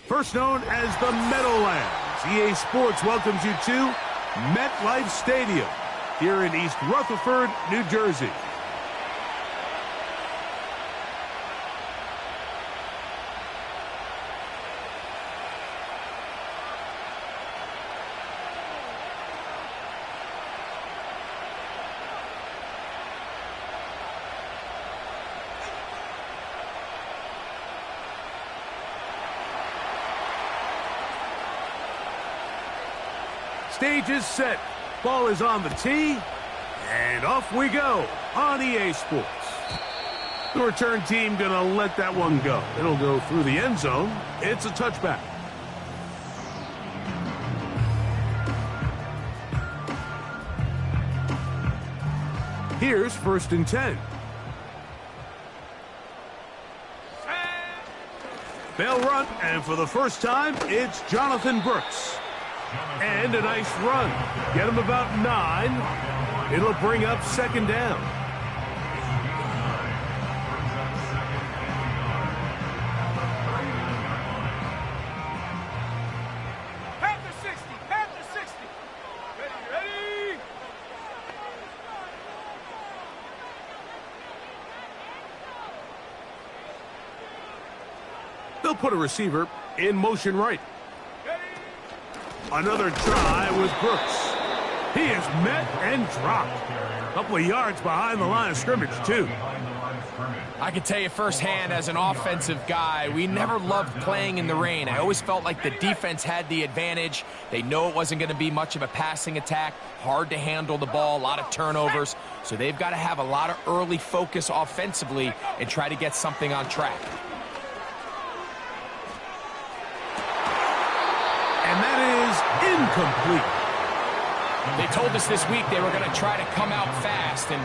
First known as the Meadowlands, EA Sports welcomes you to MetLife Stadium here in East Rutherford, New Jersey. Stage is set. Ball is on the tee. And off we go on EA Sports. The return team going to let that one go. It'll go through the end zone. It's a touchback. Here's 1st and 10. They'll run, and for the first time, it's Jonathan Brooks. And a nice run. Get him about 9. It'll bring up 2nd down. Panther 60, Panther 60. Ready. They'll put a receiver in motion right. Another try with Brooks. He is met and dropped. A couple of yards behind the line of scrimmage, too. I can tell you firsthand as an offensive guy, we never loved playing in the rain. I always felt like the defense had the advantage. They know it wasn't going to be much of a passing attack, hard to handle the ball, a lot of turnovers. So they've got to have a lot of early focus offensively and try to get something on track. And that is incomplete. They told us this week they were going to try to come out fast, and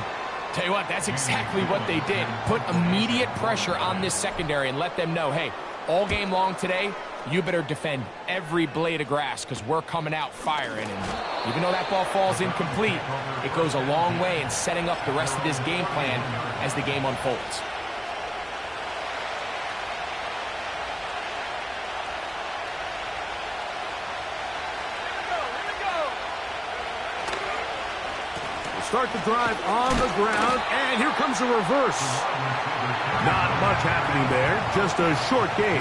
tell you what, that's exactly what they did. Put immediate pressure on this secondary and let them know, hey, all game long today, you better defend every blade of grass because we're coming out firing. And even though that ball falls incomplete, it goes a long way in setting up the rest of this game plan as the game unfolds. Start the drive on the ground, and here comes a reverse. Not much happening there, just a short gain.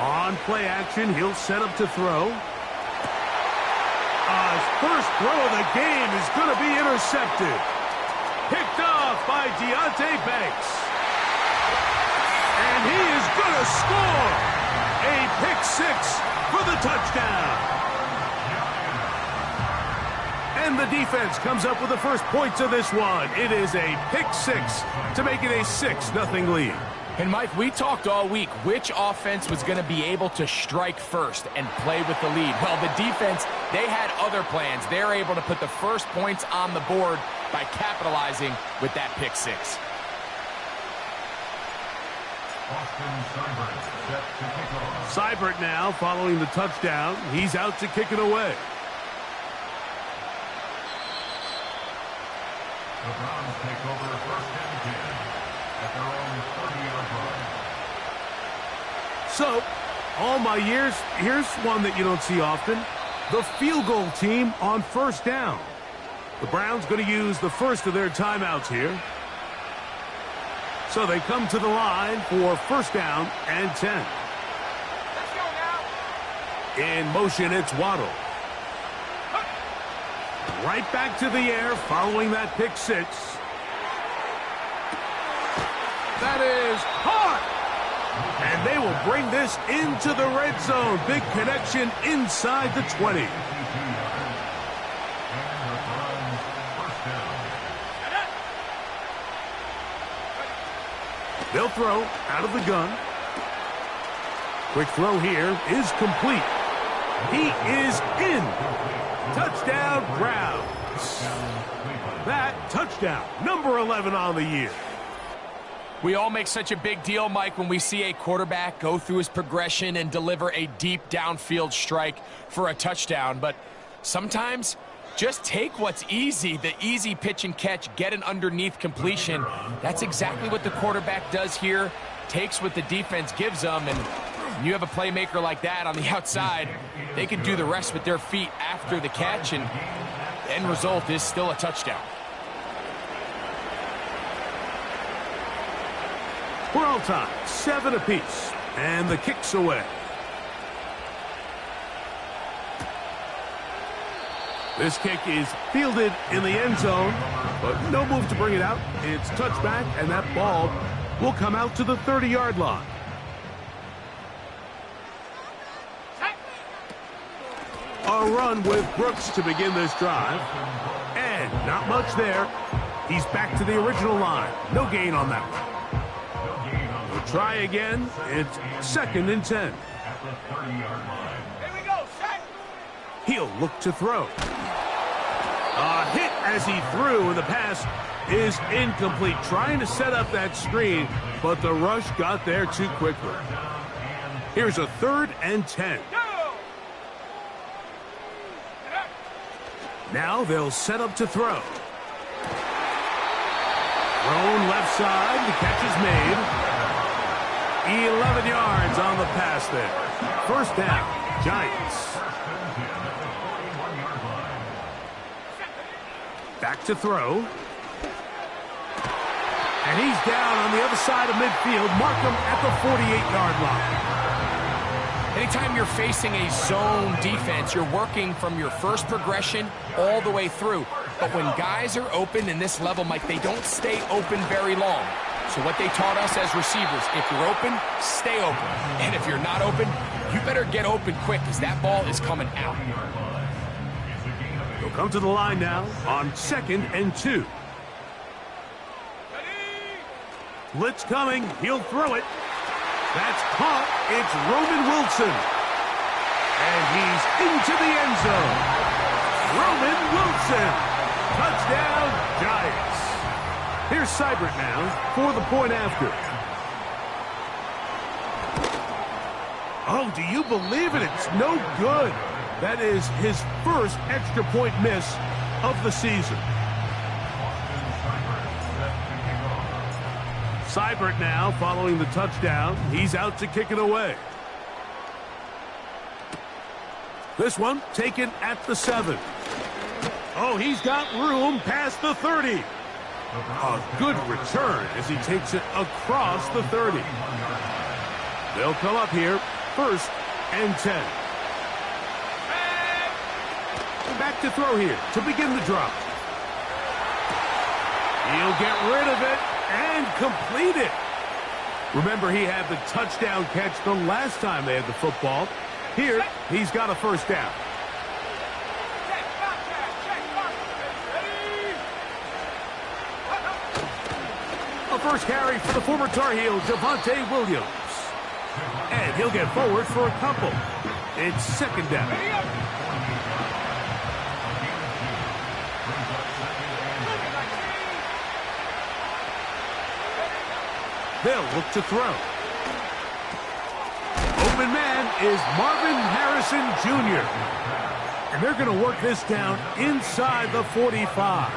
On play action, he'll set up to throw. His first throw of the game is going to be intercepted. Picked off by Deonte Banks. And he is going to score a pick-6 for the touchdown. And the defense comes up with the first points of this one. It is a pick-6 to make it a 6-0 lead. And, Mike, we talked all week which offense was going to be able to strike first and play with the lead. Well, the defense, they had other plans. They're able to put the first points on the board by capitalizing with that pick-6. Seibert now following the touchdown. He's out to kick it away. The Browns take over 1st and 10 at their own 30-yard line. So, all my years, here's one that you don't see often. The field goal team on 1st down. The Browns going to use the first of their timeouts here. So they come to the line for 1st down and 10. Let's go now. In motion, it's Waddle. Right back to the air following that pick-6. That is hard. And they will bring this into the red zone. Big connection inside the 20. They'll throw out of the gun. Quick throw here is complete. He is in. Touchdown, Browns. That touchdown, number 11 on the year. We all make such a big deal, Mike, when we see a quarterback go through his progression and deliver a deep downfield strike for a touchdown. But Sometimes, just take what's easy, the easy pitch and catch, get an underneath completion. That's exactly what the quarterback does here. Takes what the defense gives them, and you have a playmaker like that on the outside, they can do the rest with their feet after the catch, and the end result is still a touchdown. We're all time, 7 apiece, and the kick's away. This kick is fielded in the end zone, but no move to bring it out. It's touchback, and that ball will come out to the 30-yard line. A run with Brooks to begin this drive. And not much there. He's back to the original line. No gain on that one. We'll try again. It's 2nd and 10. Here we go, set. He'll look to throw. A hit as he threw, and the pass is incomplete. Trying to set up that screen, but the rush got there too quickly. Here's a 3rd and 10. Now they'll set up to throw. Thrown left side, the catch is made. 11 yards on the pass there. 1st down, Giants. Back to throw. And he's down on the other side of midfield. Mark him at the 48-yard line. Anytime you're facing a zone defense, you're working from your first progression all the way through. But when guys are open in this level, Mike, they don't stay open very long. So what they taught us as receivers, if you're open, stay open. And if you're not open, you better get open quick because that ball is coming out. He'll come to the line now on 2nd and 2. Blitz coming. He'll throw it. That's caught. It's Roman Wilson. And he's into the end zone. Roman Wilson. Touchdown, Giants. Here's Seibert now for the point after. Oh, do you believe it? It's no good. That is his first extra point miss of the season. Seibert now following the touchdown. He's out to kick it away. This one taken at the 7. Oh, he's got room past the 30. A good return as he takes it across the 30. They'll come up here, 1st and 10. Back to throw here to begin the drop. He'll get rid of it and complete it. Remember, he had the touchdown catch the last time they had the football. Here, he's got a 1st down. A first carry for the former Tar Heel, Javonte Williams. And he'll get forward for a couple. It's 2nd down. They'll look to throw. Open man is Marvin Harrison Jr. And they're going to work this down inside the 45.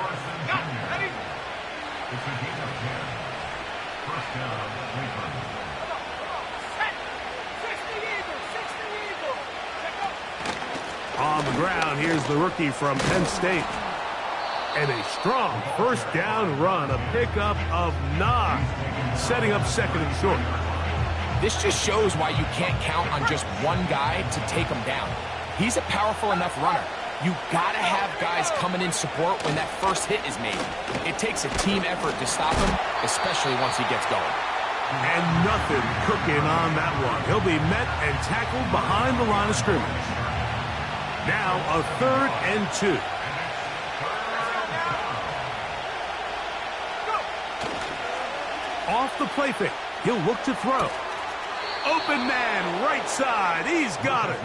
On the ground, here's the rookie from Penn State. And a strong 1st down run, a pickup of 9, setting up 2nd and short. This just shows why you can't count on just one guy to take him down. He's a powerful enough runner. You gotta have guys coming in support when that first hit is made. It takes a team effort to stop him, especially once he gets going. And nothing cooking on that one. He'll be met and tackled behind the line of scrimmage. Now a 3rd and 2. Off the play fake. He'll look to throw. Open man, right side. He's got it.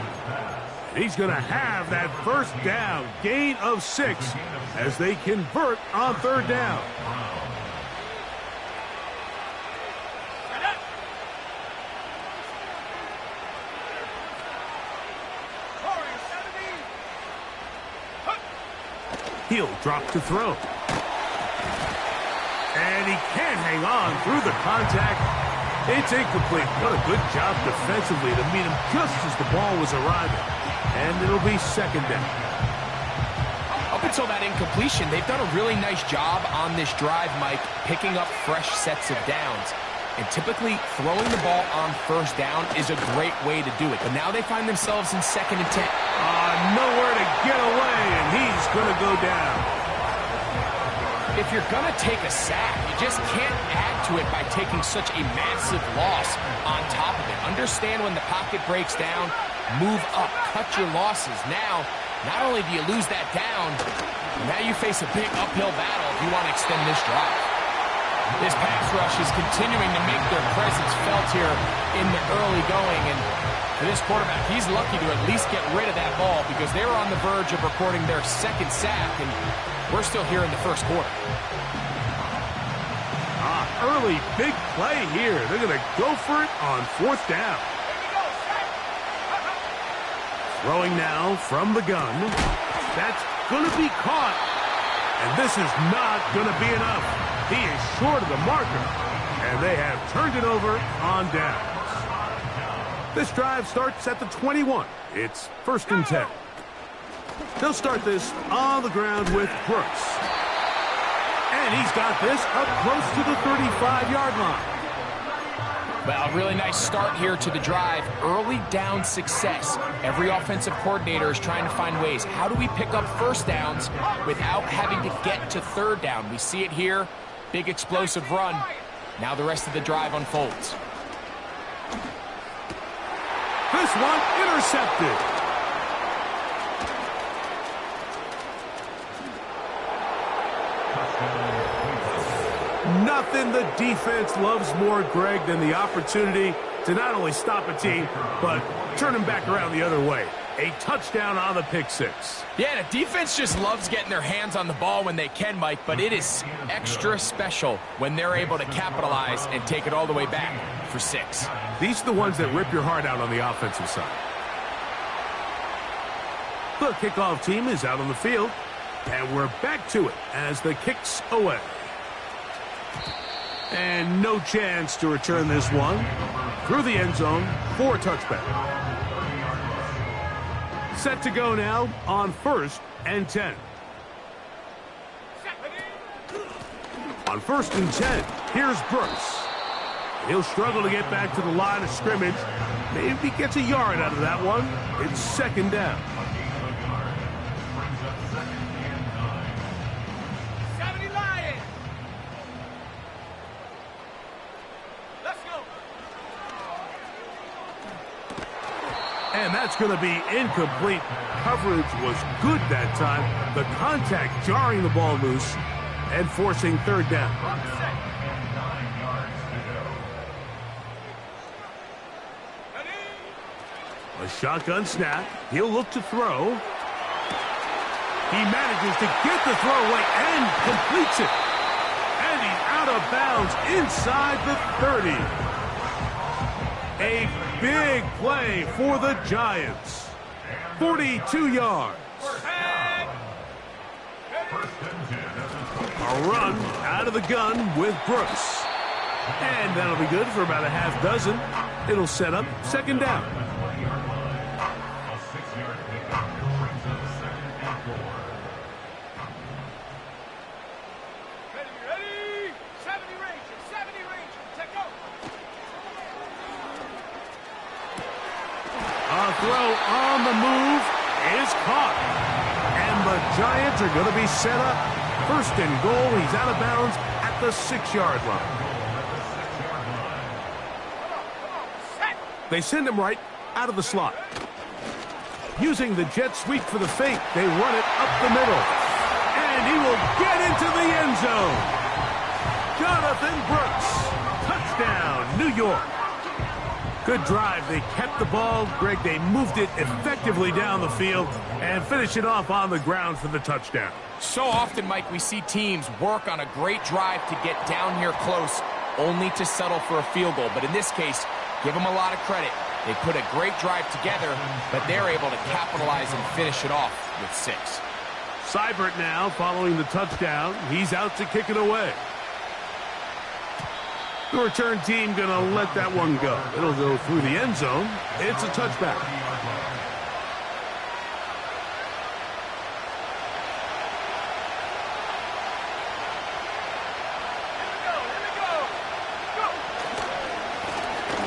And he's going to have that 1st down. Gain of 6 as they convert on 3rd down. He'll drop to throw. And he can't hang on through the contact. It's incomplete. What a good job defensively to meet him just as the ball was arriving. And it'll be second down. Up until that incompletion, they've done a really nice job on this drive, Mike, picking up fresh sets of downs. And typically, throwing the ball on first down is a great way to do it. But now they find themselves in 2nd and 10. Nowhere to get away, and he's going to go down. If you're going to take a sack, you just can't add to it by taking such a massive loss on top of it. Understand when the pocket breaks down, move up, cut your losses. Now, not only do you lose that down, now you face a big uphill battle if you want to extend this drive. This pass rush is continuing to make their presence felt here in the early going, and for this quarterback, he's lucky to at least get rid of that ball because they were on the verge of recording their 2nd sack, and we're still here in the 1st quarter. Early big play here. They're going to go for it on 4th down. Throwing now from the gun. That's going to be caught. And this is not going to be enough. He is short of the marker. And they have turned it over on downs. This drive starts at the 21. It's 1st and 10. They'll start this on the ground with Brooks. And he's got this up close to the 35-yard line. Well, a really nice start here to the drive. Early down success. Every offensive coordinator is trying to find ways. How do we pick up first downs without having to get to 3rd down? We see it here. Big explosive run. Now the rest of the drive unfolds. This one intercepted. Nothing the defense loves more, Greg, than the opportunity to not only stop a team, but turn them back around the other way. A touchdown on the pick six. Yeah, the defense just loves getting their hands on the ball when they can, Mike, but it is extra special when they're able to capitalize and take it all the way back for 6. These are the ones that rip your heart out on the offensive side. The kickoff team is out on the field, and we're back to it as the kick's away. And no chance to return this one through the end zone for a touchback. Set to go now on 1st and 10. On 1st and 10, here's Brooks. He'll struggle to get back to the line of scrimmage. Maybe gets a yard out of that one. It's 2nd down. And that's going to be incomplete. Coverage was good that time. The contact jarring the ball loose and forcing 3rd down. A shotgun snap. He'll look to throw. He manages to get the throw away and completes it. And he's out of bounds inside the 30. A big play for the Giants. 42 yards. A run out of the gun with Brooks. And that'll be good for about a half dozen. It'll set up 2nd down. A throw on the move is caught. And the Giants are going to be set up. 1st and goal. He's out of bounds at the 6-yard line. They send him right out of the slot. Using the jet sweep for the fake, they run it up the middle. And he will get into the end zone. Jonathan Brooks. Touchdown, New York. Good drive. They kept the ball. Greg, they moved it effectively down the field and finish it off on the ground for the touchdown. So often, Mike, we see teams work on a great drive to get down here close, only to settle for a field goal. But in this case, give them a lot of credit. They put a great drive together, but they're able to capitalize and finish it off with 6. Seibert now following the touchdown. He's out to kick it away. The return team going to let that one go. It'll go through the end zone. It's a touchback.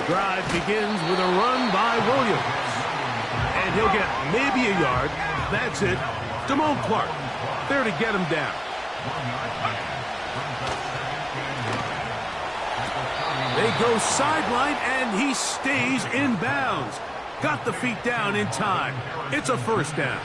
Drive begins with a run by Williams. And he'll get maybe a yard. That's it. Damone Clark there to get him down. They go sideline, and he stays in bounds. Got the feet down in time. It's a first down.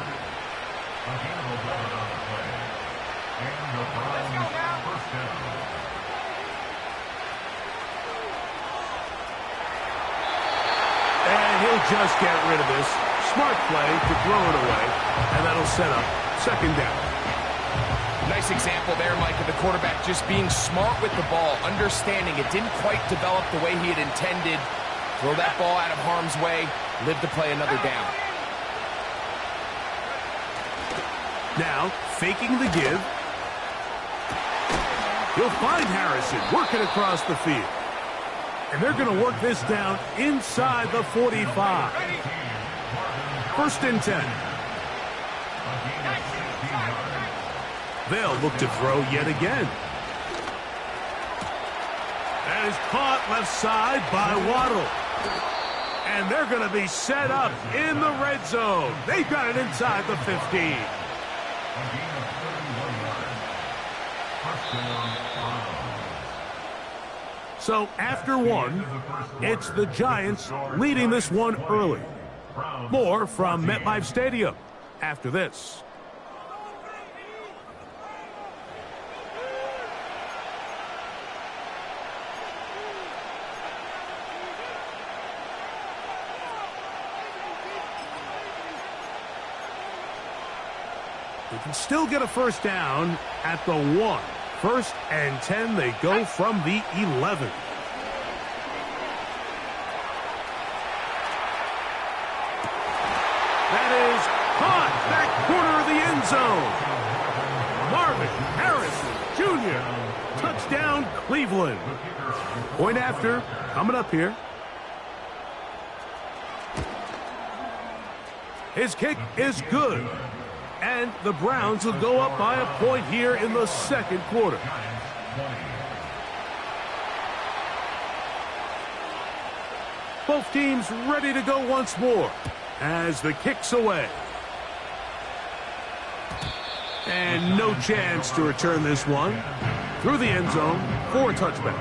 And he'll just get rid of this. Smart play to throw it away, and that'll set up second down. Nice example there, Mike, of the quarterback just being smart with the ball, understanding it didn't quite develop the way he had intended. Throw that ball out of harm's way, live to play another down. Now, faking the give. He'll find Harrison working across the field. And they're going to work this down inside the 45. First and 10. They'll look to throw yet again. That is caught left side by Waddle. And they're going to be set up in the red zone. They've got it inside the 15. So after one, it's the Giants leading this one early. More from MetLife Stadium after this. They can still get a first down at the 1. First and 10, they go from the 11. That is caught back corner of the end zone. Marvin Harrison Jr. Touchdown, Cleveland. Point after coming up here. His kick is good. And the Browns will go up by a point here in the second quarter. Both teams ready to go once more as the kick's away. And no chance to return this one through the end zone for a touchback.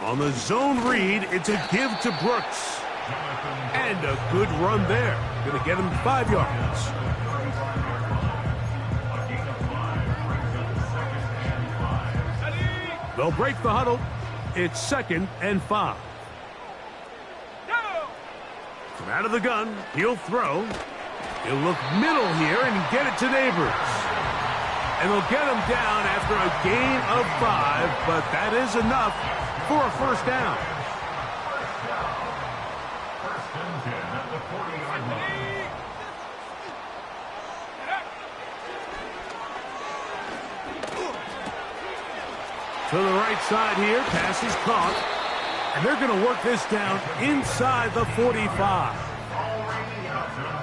On the zone read, it's a give to Brooks. And a good run there. Going to get him 5 yards. They'll break the huddle. It's 2nd and 5. From out of the gun, he'll throw. He'll look middle here and get it to Neighbors. And they'll get him down after a gain of 5, but that is enough for a first down. First and 10 at the 40-yard line. To the right side here, pass is caught. And they're going to work this down inside the 45.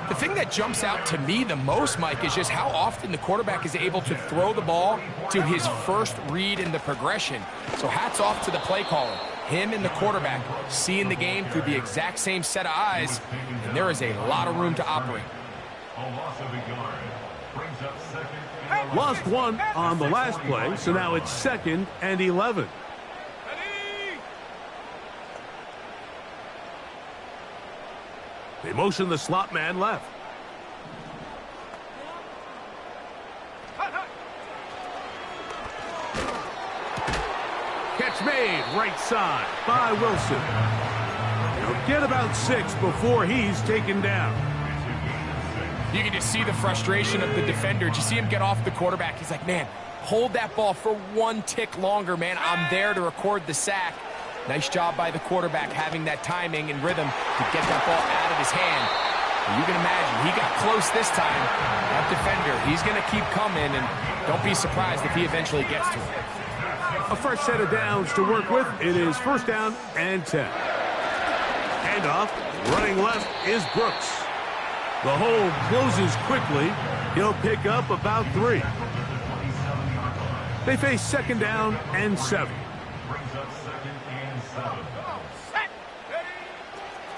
The thing that jumps out to me the most, Mike, is just how often the quarterback is able to throw the ball to his first read in the progression. So hats off to the play caller. Him and the quarterback seeing the game through the exact same set of eyes, and there is a lot of room to operate. A loss of a yard brings up 2nd. Lost one on the last play, so now it's 2nd and 11. They motion the slot man left. Catch made right side by Wilson. He'll get about 6 before he's taken down. You can just see the frustration of the defender. Did you see him get off the quarterback? He's like, man, hold that ball for one tick longer, man. I'm there to record the sack. Nice job by the quarterback having that timing and rhythm to get that ball out of his hand. And you can imagine, he got close this time. That defender, he's going to keep coming, and don't be surprised if he eventually gets to it. A fresh set of downs to work with. It is first down and 10. Handoff, running left is Brooks. The hole closes quickly. He'll pick up about 3. They face second down and 7.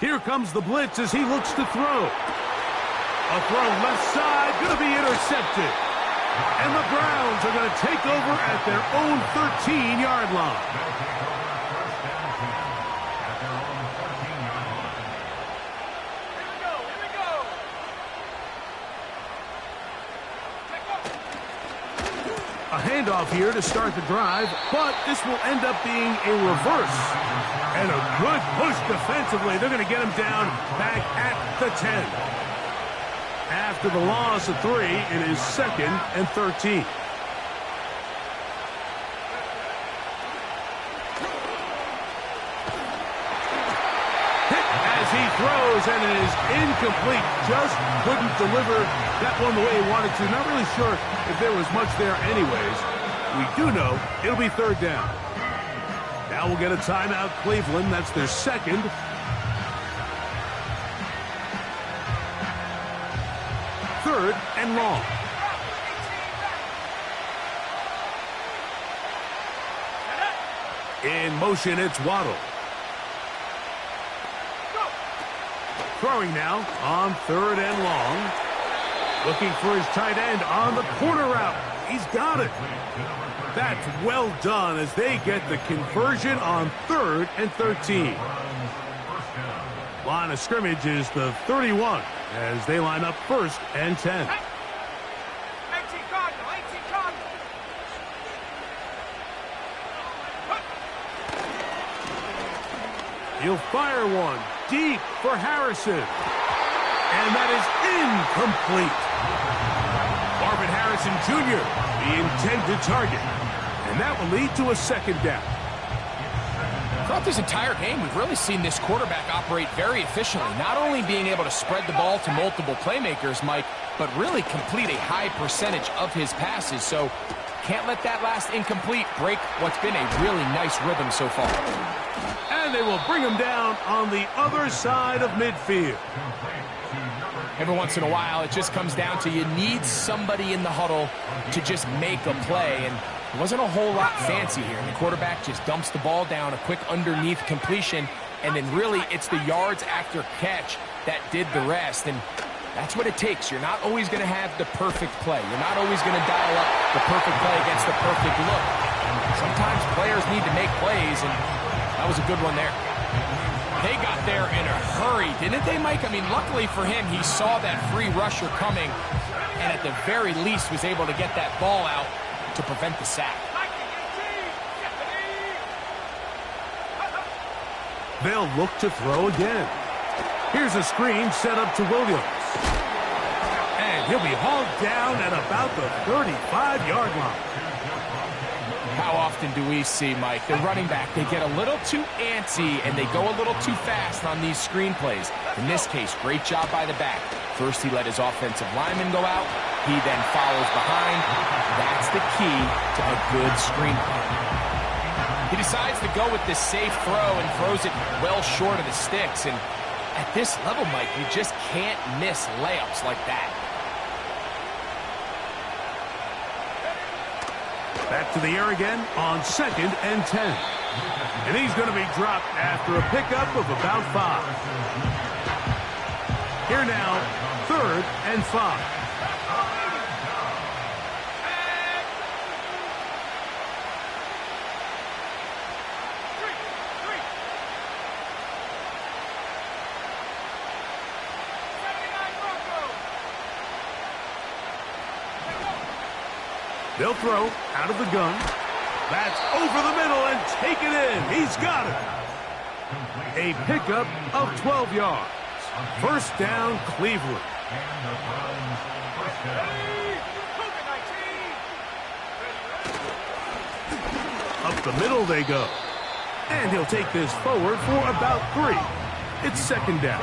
Here comes the blitz as he looks to throw. A throw left side, going to be intercepted. And the Browns are going to take over at their own 13-yard line. A handoff here to start the drive, but this will end up being a reverse. And a good push defensively. They're going to get him down back at the 10. After the loss of 3, it is second and 13. Hit as he throws, and it is incomplete. Just couldn't deliver that one the way he wanted to. Not really sure if there was much there anyways. We do know it'll be third down. Now we'll get a timeout, Cleveland. That's their second. Third and long. In motion, it's Waddle. Throwing now on third and long. Looking for his tight end on the corner route. He's got it. That's well done as they get the conversion on third and 13. Line of scrimmage is the 31 as they line up first and 10. He'll fire one deep for Harrison. And that is incomplete. Marvin Harrison Jr., the intended target. And that will lead to a second down. Throughout this entire game, we've really seen this quarterback operate very efficiently, not only being able to spread the ball to multiple playmakers, Mike, but really complete a high percentage of his passes. So can't let that last incomplete break what's been a really nice rhythm so far. And they will bring him down on the other side of midfield. Every once in a while, it just comes down to you need somebody in the huddle to just make a play. And it wasn't a whole lot fancy here. And the quarterback just dumps the ball down, a quick underneath completion, and then really it's the yards after catch that did the rest. And that's what it takes. You're not always going to have the perfect play. You're not always going to dial up the perfect play against the perfect look. Sometimes players need to make plays, and that was a good one there. They got there in a hurry, didn't they, Mike? I mean, luckily for him, he saw that free rusher coming, and at the very least was able to get that ball out to prevent the sack. They'll look to throw again. Here's a screen set up to Williams. And he'll be hauled down at about the 35-yard line. How often do we see, Mike, the running back, they get a little too antsy and they go a little too fast on these screen plays. In this case, great job by the back. First, he let his offensive lineman go out. He then follows behind. That's the key to a good screen play. He decides to go with this safe throw and throws it well short of the sticks. And at this level, Mike, you just can't miss layups like that. Back to the air again on second and 10. And he's going to be dropped after a pickup of about 5. Here now, third and 5. They'll throw out of the gun. That's over the middle and take it in. He's got it. A pickup of 12 yards. First down, Cleveland. And the Browns first down. Up the middle they go. And he'll take this forward for about 3. It's second down.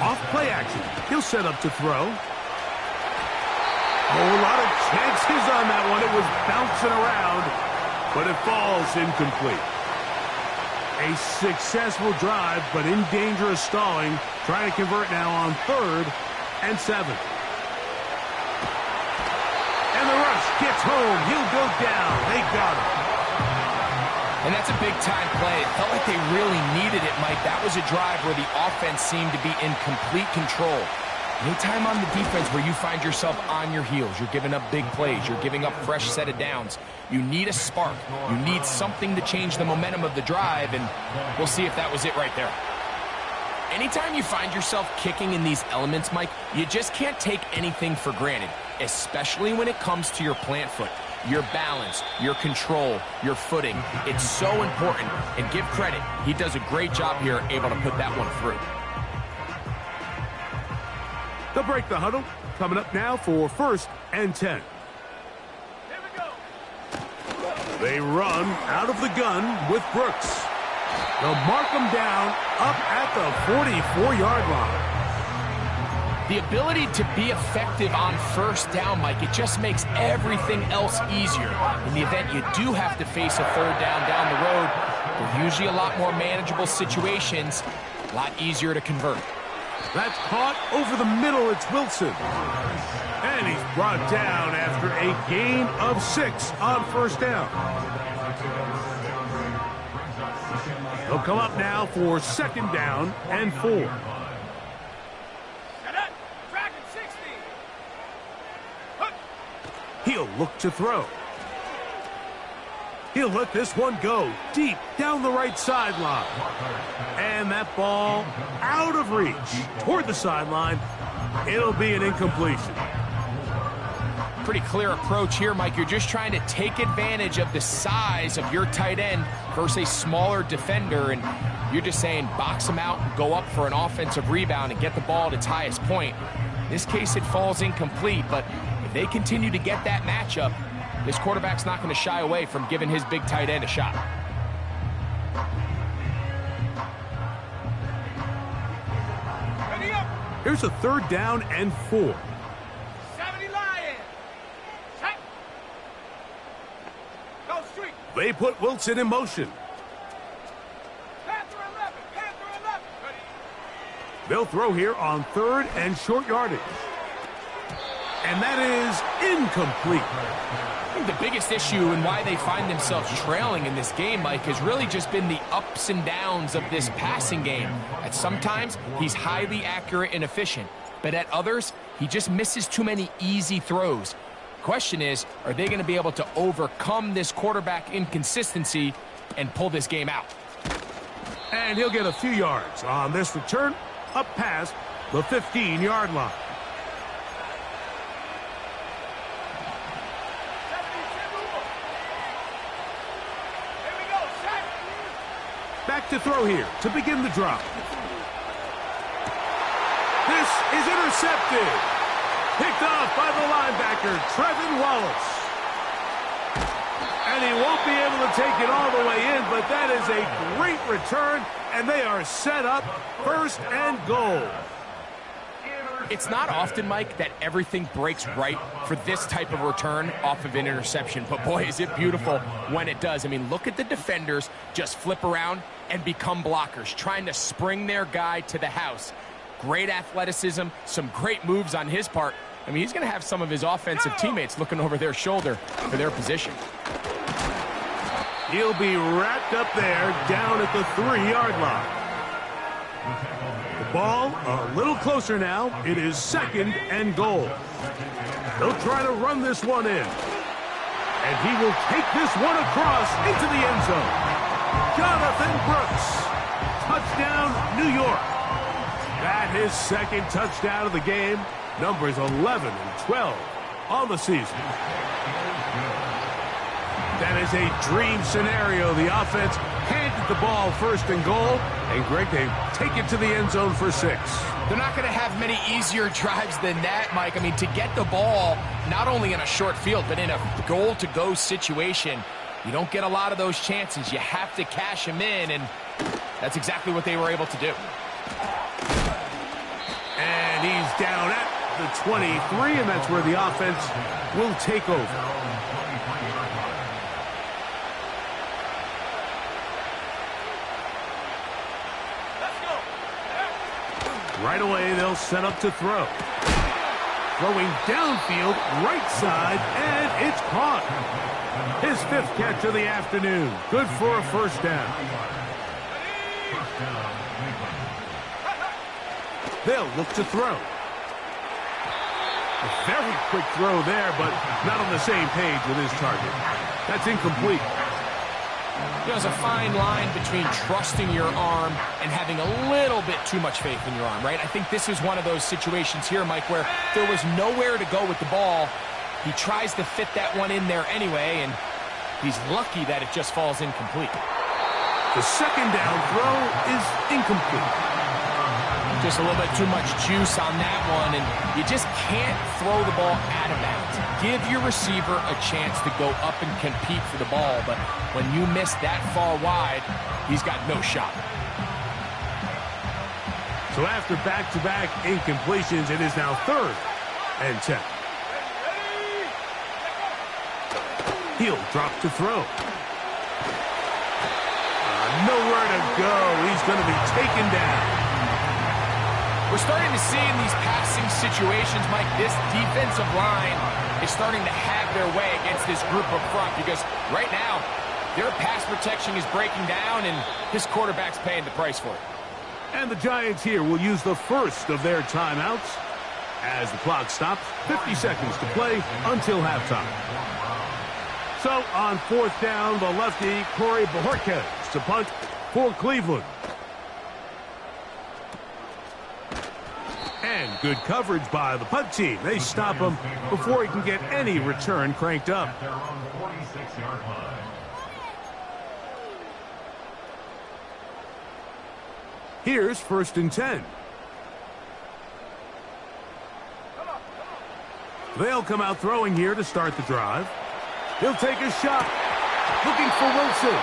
Off play action. He'll set up to throw. Oh, a lot of chances on that one. It was bouncing around, but it falls incomplete. A successful drive, but in danger of stalling. Trying to convert now on 3rd and 7. And the rush gets home. He'll go down. They got him. And that's a big-time play. It felt like they really needed it, Mike. That was a drive where the offense seemed to be in complete control. Anytime on the defense where you find yourself on your heels, you're giving up big plays, you're giving up fresh set of downs, you need a spark. You need something to change the momentum of the drive, and we'll see if that was it right there. Anytime you find yourself kicking in these elements, Mike, you just can't take anything for granted, especially when it comes to your plant foot. Your balance, your control, your footing. It's so important, and give credit. He does a great job here, able to put that one through. They'll break the huddle. Coming up now for 1st and 10. Here we go. They run out of the gun with Brooks. They'll mark him down up at the 44-yard line. The ability to be effective on 1st down, Mike, it just makes everything else easier. In the event you do have to face a 3rd down the road, they're usually a lot more manageable situations, a lot easier to convert. That's caught over the middle. It's Wilson. And he's brought down after a gain of 6 on 1st down. He'll come up now for 2nd down and 4. He'll look to throw. He'll let this one go deep down the right sideline. And that ball out of reach toward the sideline. It'll be an incompletion. Pretty clear approach here, Mike. You're just trying to take advantage of the size of your tight end versus a smaller defender, and you're just saying box him out and go up for an offensive rebound and get the ball at its highest point. In this case, it falls incomplete, but if they continue to get that matchup, this quarterback's not going to shy away from giving his big tight end a shot. Here's a 3rd down and 4. 70 Lions. Check. Go street. They put Wilson in motion. Panther 11. Panther 11. Ready. They'll throw here on 3rd and short yardage. And that is incomplete. I think the biggest issue and why they find themselves trailing in this game, Mike, has really just been the ups and downs of this passing game. At sometimes, he's highly accurate and efficient, but at others, he just misses too many easy throws. Question is, are they going to be able to overcome this quarterback inconsistency and pull this game out? And he'll get a few yards on this return up past the 15-yard line. Back to throw here to begin the drop. This is intercepted. Picked off by the linebacker, Trevin Wallace. And he won't be able to take it all the way in, but that is a great return, and they are set up 1st and goal. It's not often, Mike, that everything breaks right for this type of return off of an interception. But, boy, is it beautiful when it does. I mean, look at the defenders just flip around and become blockers, trying to spring their guy to the house. Great athleticism, some great moves on his part. I mean, he's going to have some of his offensive teammates looking over their shoulder for their position. He'll be wrapped up there down at the 3-yard line. The ball a little closer now. It is 2nd and goal. They'll try to run this one in. And he will take this one across into the end zone. Jonathan Brooks. Touchdown, New York. That his 2nd touchdown of the game. Numbers 11 and 12 on the season. That is is a dream scenario. The offense handed the ball first and goal, and Greg, they take it to the end zone for 6. They're not going to have many easier drives than that, Mike. I mean, to get the ball, not only in a short field, but in a goal-to-go situation, you don't get a lot of those chances. You have to cash them in, and that's exactly what they were able to do. And he's down at the 23, and that's where the offense will take over. Right away, they'll set up to throw. Throwing downfield, right side, and it's caught. His 5th catch of the afternoon. Good for a first down. They'll look to throw. A very quick throw there, but not on the same page with his target. That's incomplete. There's a fine line between trusting your arm and having a little bit too much faith in your arm, right? I think this is one of those situations here, Mike, where there was nowhere to go with the ball. He tries to fit that one in there anyway, and he's lucky that it just falls incomplete. The second down throw is incomplete. Just a little bit too much juice on that one, and you just can't throw the ball out of bounds. Give your receiver a chance to go up and compete for the ball, but when you miss that far wide, he's got no shot. So after back-to-back incompletions, it is now 3rd and 10. He'll drop to throw. Nowhere to go. He's going to be taken down. We're starting to see in these passing situations, Mike, this defensive line is starting to have their way against this group up front because right now their pass protection is breaking down and his quarterback's paying the price for it. And the Giants here will use the first of their timeouts as the clock stops. 50 seconds to play until halftime. So on 4th down, the lefty Corey Bojorquez to punt for Cleveland. And good coverage by the punt team. They stop him before he can get any return cranked up. Their own 46-yard line. Here's 1st and 10. They'll come out throwing here to start the drive. He'll take a shot. Looking for Wilson.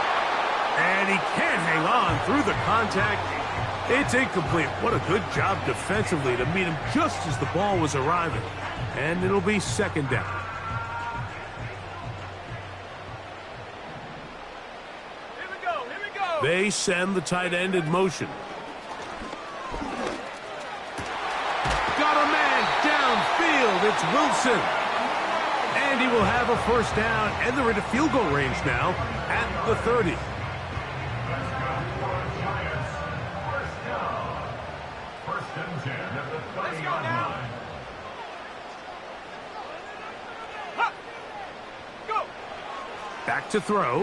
And he can't hang on through the contact. It's incomplete. What a good job defensively to meet him just as the ball was arriving. And it'll be 2nd down. Here we go, here we go. They send the tight end in motion. Got a man downfield. It's Wilson. And he will have a first down. And they're into field goal range now at the 30. Back to throw.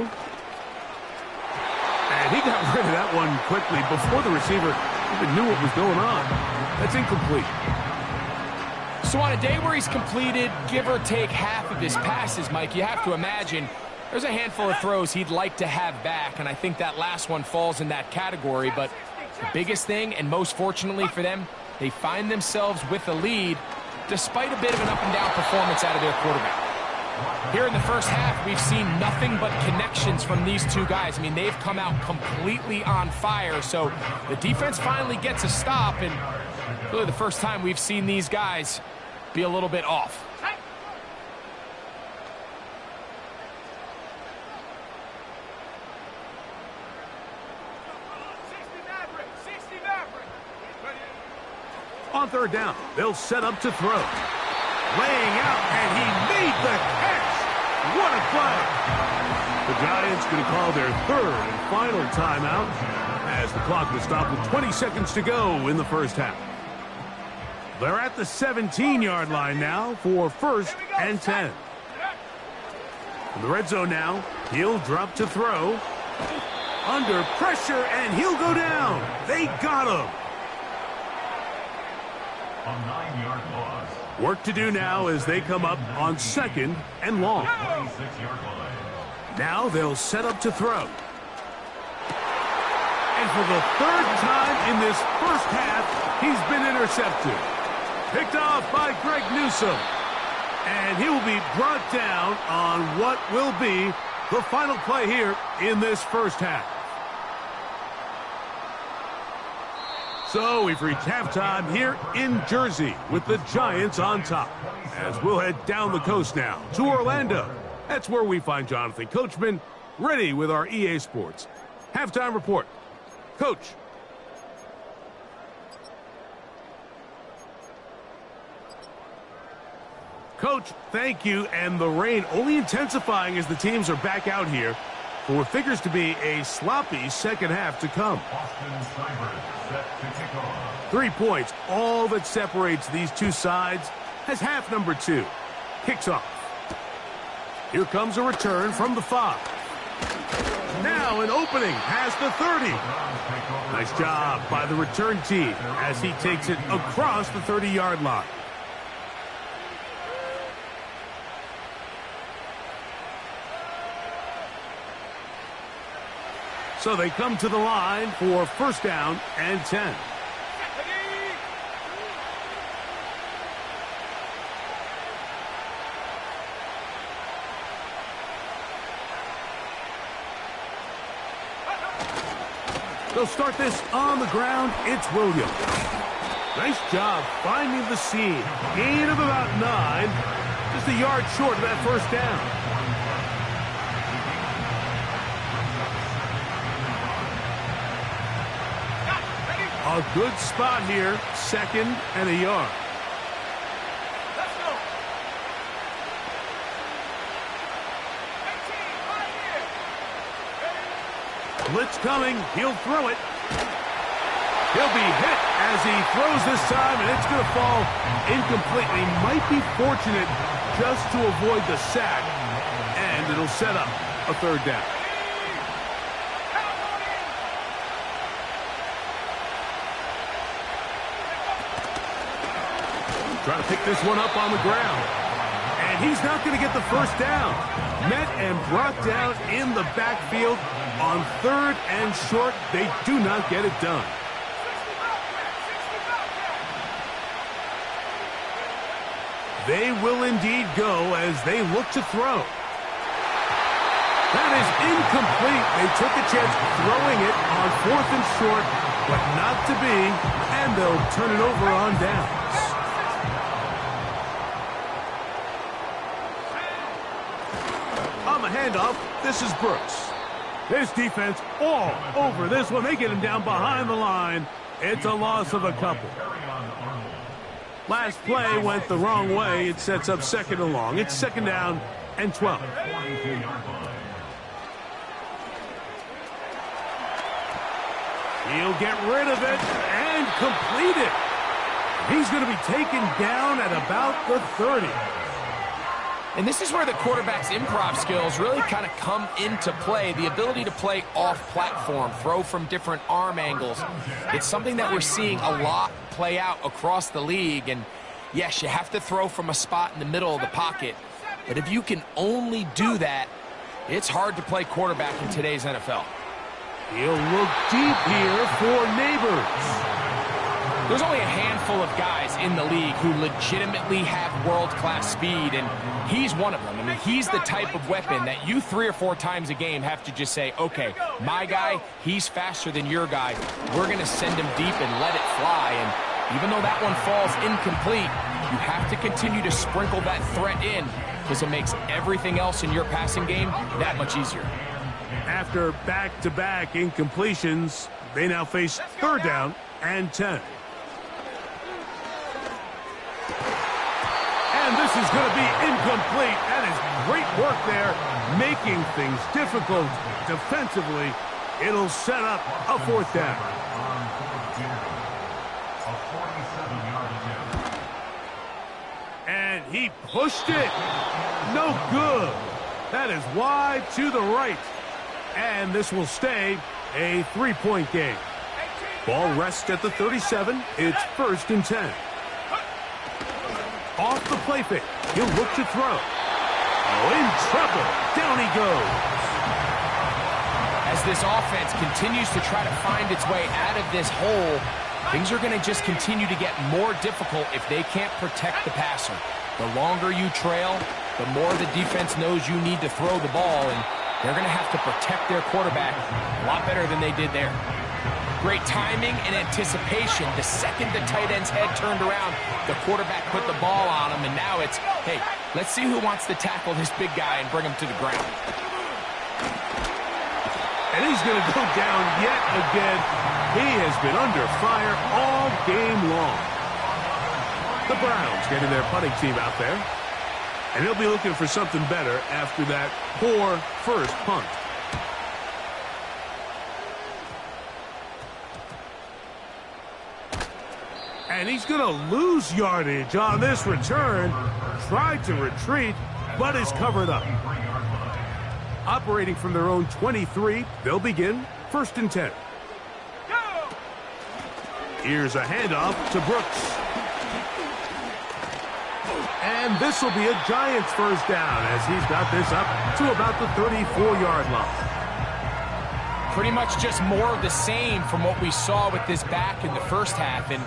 And he got rid of that one quickly before the receiver even knew what was going on. That's incomplete. So on a day where he's completed, give or take half of his passes, Mike, you have to imagine there's a handful of throws he'd like to have back, and I think that last one falls in that category. But the biggest thing, and most fortunately for them, they find themselves with a lead despite a bit of an up-and-down performance out of their quarterback. Here in the first half, we've seen nothing but connections from these two guys. I mean, they've come out completely on fire, so the defense finally gets a stop, and really the first time we've seen these guys be a little bit off. On 3rd down, they'll set up to throw. Laying out, and he made the catch. What a play. The Giants going to call their 3rd and final timeout as the clock will stop with 20 seconds to go in the first half. They're at the 17-yard line now for 1st and 10. In the red zone now, he'll drop to throw. Under pressure, and he'll go down. They got him. A 9-yard loss. Work to do now as they come up on 2nd and long. 26-yard line. Now they'll set up to throw. And for the third time in this first half, he's been intercepted. Picked off by Greg Newsome. And he will be brought down on what will be the final play here in this first half. So we've reached halftime here in Jersey with the Giants on top. As we'll head down the coast now to Orlando. That's where we find Jonathan Coachman ready with our EA Sports halftime report. Coach. Coach, thank you. And the rain only intensifying as the teams are back out here for what figures to be a sloppy second half to come. 3 points, all that separates these two sides as half number 2 kicks off. Here comes a return from the 5. Now an opening past the 30. Nice job by the return team as he takes it across the 30-yard line. So they come to the line for first down and 10. They'll start this on the ground. It's Williams. Nice job finding the seam. Gain of about 9. Just a yard short of that first down. A good spot here. 2nd and a yard. Let's go. 18, right here. Blitz coming. He'll throw it. He'll be hit as he throws this time, and it's going to fall incomplete. He might be fortunate just to avoid the sack, and it'll set up a third down. Trying to pick this one up on the ground. And he's not going to get the first down. Met and brought down in the backfield on 3rd and short. They do not get it done. They will indeed go as they look to throw. That is incomplete. They took a chance throwing it on 4th and short, but not to be, and they'll turn it over on downs. On the handoff, this is Brooks. This defense all over this one. They get him down behind the line. It's a loss of a couple. Last play went the wrong way. It sets up 2nd and long. It's 2nd down and 12. He'll get rid of it and complete it. He's going to be taken down at about the 30. And this is where the quarterback's improv skills really kind of come into play. The ability to play off-platform, throw from different arm angles. It's something that we're seeing a lot play out across the league. And yes, you have to throw from a spot in the middle of the pocket. But if you can only do that, it's hard to play quarterback in today's NFL. He'll look deep here for Neighbors. There's only a handful of guys in the league who legitimately have world-class speed, and he's one of them. I mean, he's the type of weapon that you 3 or 4 times a game have to just say, okay, my guy, he's faster than your guy. We're going to send him deep and let it fly. And even though that one falls incomplete, you have to continue to sprinkle that threat in because it makes everything else in your passing game that much easier. After back-to-back incompletions, they now face 3rd down and 10. And this is going to be incomplete. That is great work there, making things difficult defensively. It'll set up a 4th down. And he pushed it. No good. That is wide to the right. And this will stay a 3-point game. Ball rests at the 37. It's 1st and 10. Off the play fake. He'll look to throw. Oh, in trouble. Down he goes. As this offense continues to try to find its way out of this hole, things are going to just continue to get more difficult if they can't protect the passer. The longer you trail, the more the defense knows you need to throw the ball, and they're going to have to protect their quarterback a lot better than they did there. Great timing and anticipation. The second the tight end's head turned around, the quarterback put the ball on him, and now it's, hey, let's see who wants to tackle this big guy and bring him to the ground. And he's going to go down yet again. He has been under fire all game long. The Browns getting their punting team out there. And he'll be looking for something better after that poor first punt. And he's going to lose yardage on this return. Tried to retreat, but is covered up. Operating from their own 23, they'll begin 1st and 10. Here's a handoff to Brooks. And this will be a Giants first down as he's got this up to about the 34-yard line. Pretty much just more of the same from what we saw with this back in the first half. And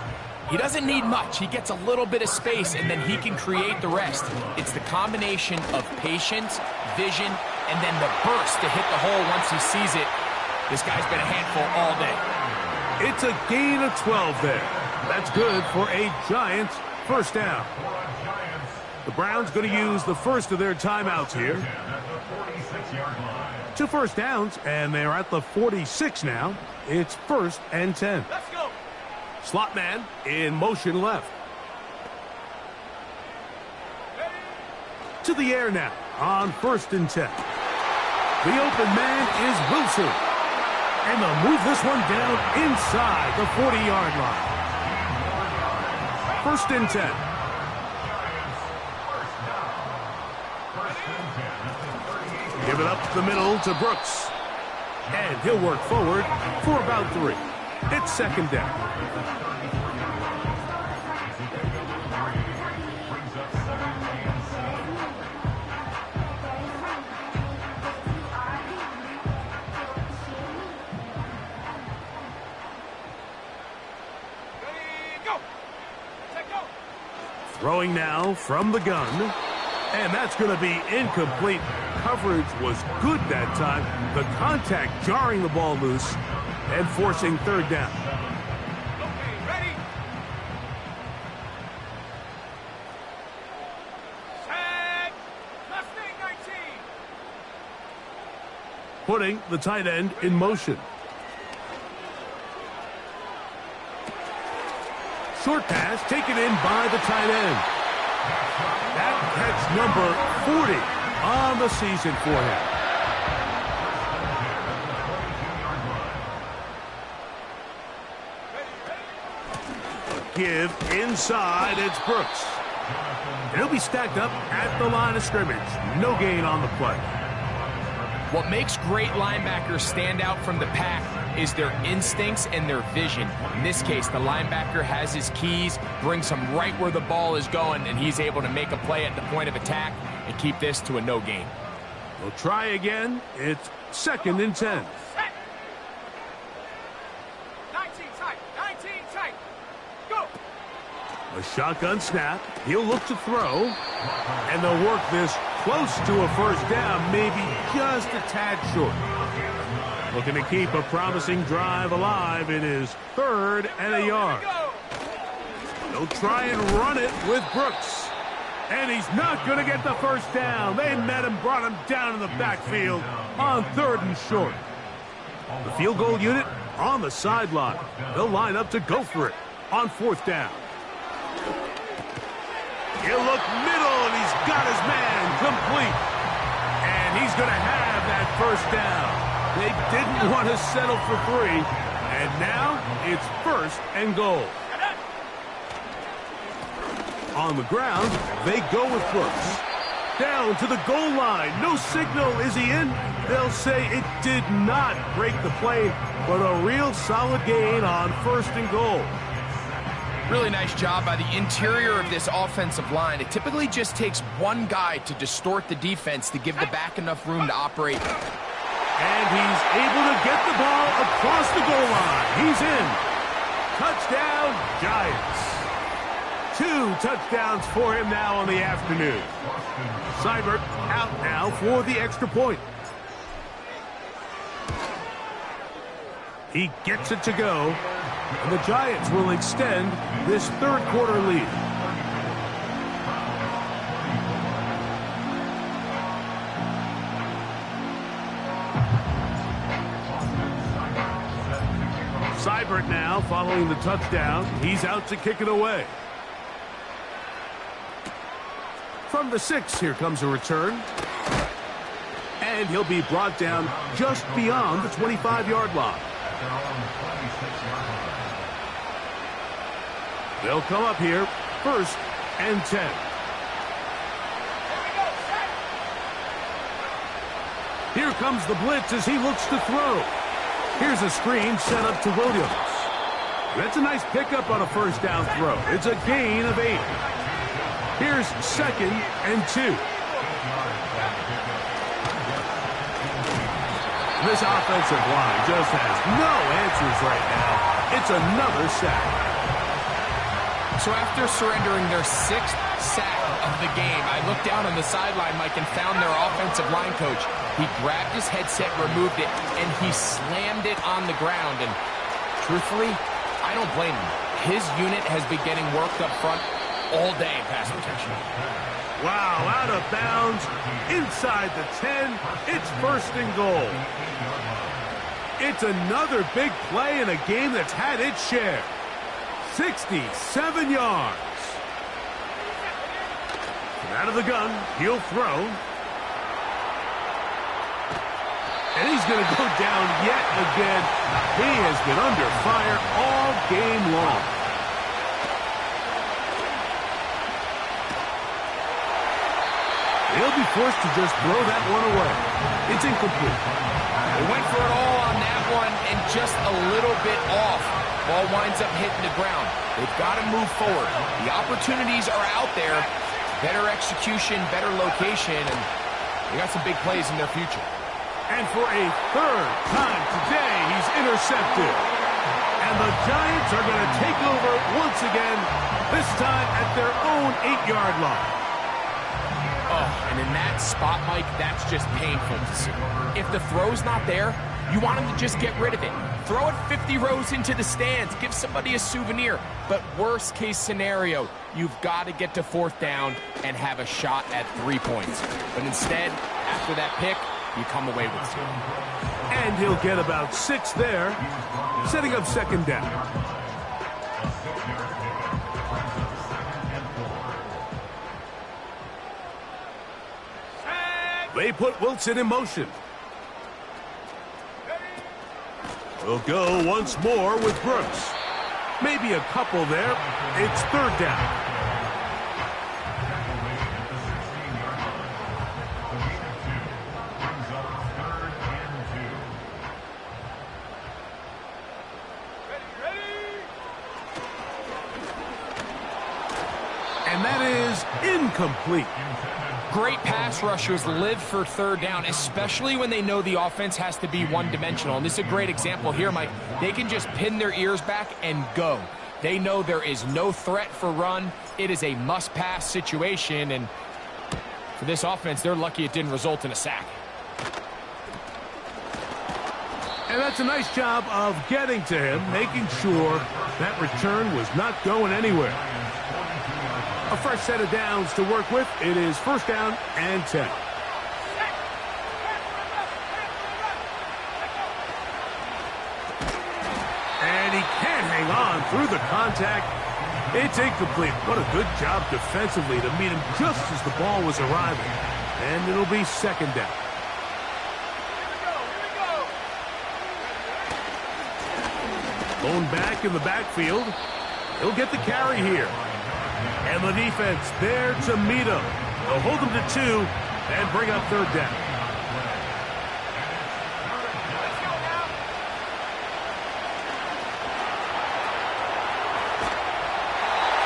he doesn't need much. He gets a little bit of space, and then he can create the rest. It's the combination of patience, vision, and then the burst to hit the hole once he sees it. This guy's been a handful all day. It's a gain of 12 there. That's good for a Giants first down. The Browns going to use the first of their timeouts here. 2 first downs, and they're at the 46 now. It's 1st and 10. Let's go. Slot man in motion left. To the air now on 1st and 10. The open man is Wilson. And they'll move this one down inside the 40-yard line. 1st and 10. Give it up the middle to Brooks. And he'll work forward for about 3. It's 2nd down. Throwing now from the gun. And that's going to be incomplete. Coverage was good that time. The contact jarring the ball loose and forcing 3rd down. Okay, ready? Set. Mustang 19. Putting the tight end in motion. Short pass taken in by the tight end. That catch number 40 on the season for him. Give inside, it's Brooks. And he'll be stacked up at the line of scrimmage. No gain on the play. What makes great linebackers stand out from the pack is their instincts and their vision. In this case, the linebacker has his keys, brings him right where the ball is going, and he's able to make a play at the point of attack and keep this to a no gain. We'll try again. It's 2nd and 10. Set. 19 tight. 19 tight. Go. A shotgun snap. He'll look to throw. And they'll work this close to a first down, maybe just a tad short. Looking to keep a promising drive alive. It is 3rd and a yard. They'll try and run it with Brooks. And he's not going to get the first down. They met him, brought him down in the backfield on 3rd and short. The field goal unit on the sideline. They'll line up to go for it on 4th down. He'll look middle, and he's got his man complete. And he's going to have that first down. They didn't want to settle for 3. And now it's 1st and goal. On the ground, they go with Brooks. Down to the goal line. No signal. Is he in? They'll say it did not break the play, but a real solid gain on 1st and goal. Really nice job by the interior of this offensive line. It typically just takes one guy to distort the defense to give the back enough room to operate. And he's able to get the ball across the goal line. He's in. Touchdown, Giants. 2 touchdowns for him now on the afternoon. Seibert out now for the extra point. He gets it to go, and the Giants will extend this third quarter lead. Seibert now following the touchdown. He's out to kick it away. From the 6, here comes a return. And he'll be brought down just beyond the 25-yard line. They'll come up here, 1st and 10. Here comes the blitz as he looks to throw. Here's a screen set up to Williams. That's a nice pickup on a first down throw. It's a gain of 8. Here's 2nd and 2. This offensive line just has no answers right now. It's another sack. So after surrendering their 6th sack of the game, I looked down on the sideline, Mike, and found their offensive line coach. He grabbed his headset, removed it, and he slammed it on the ground. And truthfully, I don't blame him. His unit has been getting worked up front all day in pass protection. Wow, out of bounds, inside the 10, it's 1st and goal. It's another big play in a game that's had its share. 67 yards. And out of the gun, he'll throw. And he's going to go down yet again. He has been under fire all game long. He'll be forced to just throw that one away. It's incomplete. They went for it all on that one and just a little bit off. Ball winds up hitting the ground. They've got to move forward. The opportunities are out there. Better execution, better location, and they got some big plays in their future. And for a 3rd time today, he's intercepted. And the Giants are going to take over once again, this time at their own 8-yard line. Oh, and in that spot, Mike, that's just painful to see. If the throw's not there, you want him to just get rid of it. Throw it 50 rows into the stands. Give somebody a souvenir. But worst case scenario, you've got to get to 4th down and have a shot at 3 points. But instead, after that pick, you come away with 2. And he'll get about 6 there, setting up 2nd down. They put Wilson in motion. We'll go once more with Brooks. Maybe a couple there. It's 3rd down. And that is incomplete. Great pass rushers live for 3rd down, especially when they know the offense has to be one-dimensional. And this is a great example here, Mike. They can just pin their ears back and go. They know there is no threat for run. It is a must-pass situation, and for this offense, they're lucky it didn't result in a sack. And that's a nice job of getting to him, making sure that return was not going anywhere. A fresh set of downs to work with. It is 1st down and 10. And he can't hang on through the contact. It's incomplete. What a good job defensively to meet him just as the ball was arriving. And it'll be 2nd down. Going back in the backfield. He'll get the carry here. And the defense there to meet him. They'll hold him to 2 and bring up 3rd down.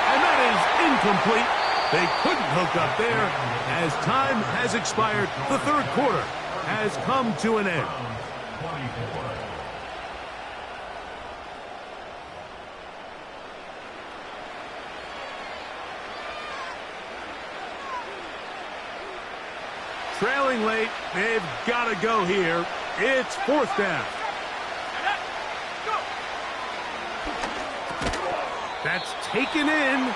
And that is incomplete. They couldn't hook up there as time has expired. The 3rd quarter has come to an end. 24. Trailing late, they've got to go here. It's fourth down. That's taken in,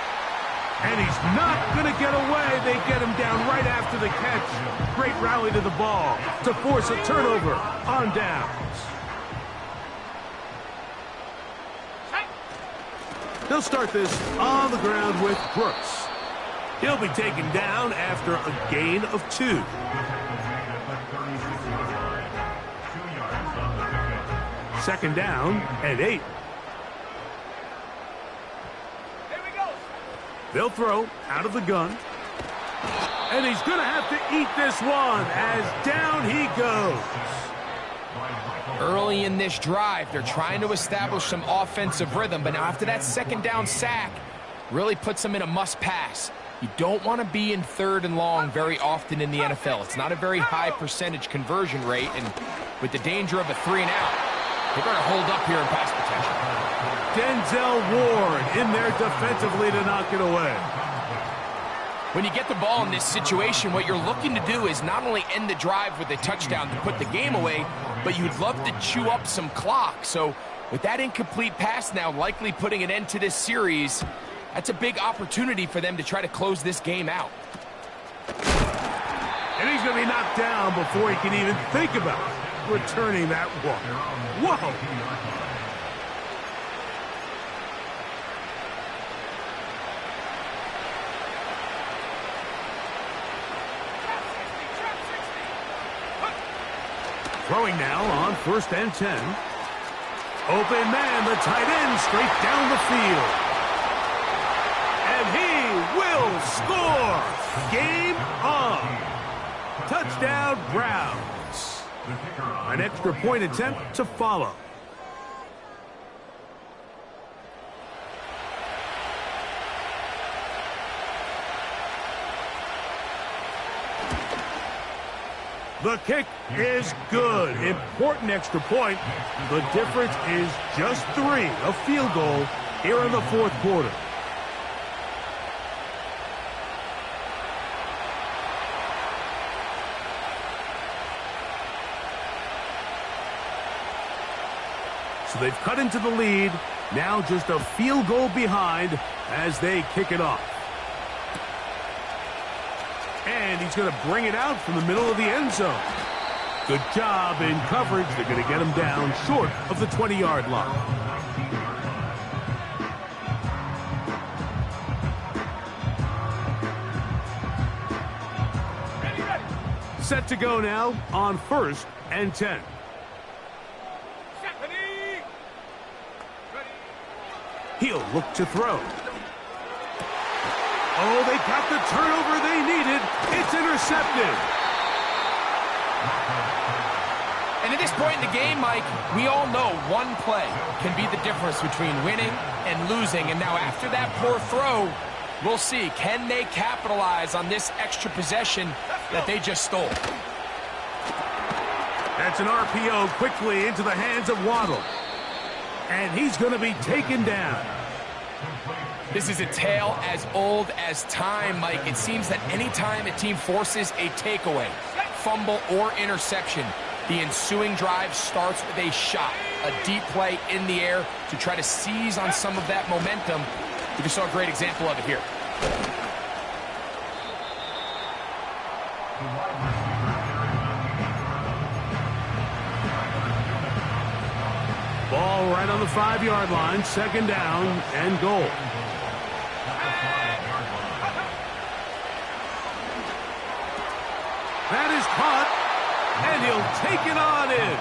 and he's not going to get away. They get him down right after the catch. Great rally to the ball to force a turnover on downs. They'll start this on the ground with Brooks. He'll be taken down after a gain of 2. Second down and 8. They'll throw out of the gun. And he's going to have to eat this one as down he goes. Early in this drive, they're trying to establish some offensive rhythm, but now after that second down sack, really puts them in a must-pass. You don't want to be in 3rd and long very often in the NFL. It's not a very high percentage conversion rate, and with the danger of a 3-and-out, they're going to hold up here in pass protection. Denzel Ward in there defensively to knock it away. When you get the ball in this situation, what you're looking to do is not only end the drive with a touchdown to put the game away, but you'd love to chew up some clock. So with that incomplete pass now likely putting an end to this series, that's a big opportunity for them to try to close this game out. And he's going to be knocked down before he can even think about returning that one. Whoa! Throwing now on 1st and 10. Open man, the tight end, straight down the field. And he will score. Game on. Touchdown, Browns. An extra point attempt to follow. The kick is good. Important extra point. The difference is just 3. A field goal here in the 4th quarter. So they've cut into the lead. Now just a field goal behind as they kick it off. And he's going to bring it out from the middle of the end zone. Good job in coverage. They're going to get him down short of the 20-yard line. Set to go now on 1st and 10. He'll look to throw. Oh, they got the turnover they needed. It's intercepted. And at this point in the game, Mike, we all know one play can be the difference between winning and losing. And now after that poor throw, we'll see. Can they capitalize on this extra possession that they just stole? That's an RPO quickly into the hands of Waddle. And he's going to be taken down. This is a tale as old as time, Mike. It seems that anytime a team forces a takeaway, fumble, or interception, the ensuing drive starts with a shot, a deep play in the air to try to seize on some of that momentum. We just saw a great example of it here. Ball right on the 5-yard line, 2nd down and goal. That is caught, and he'll take it on in.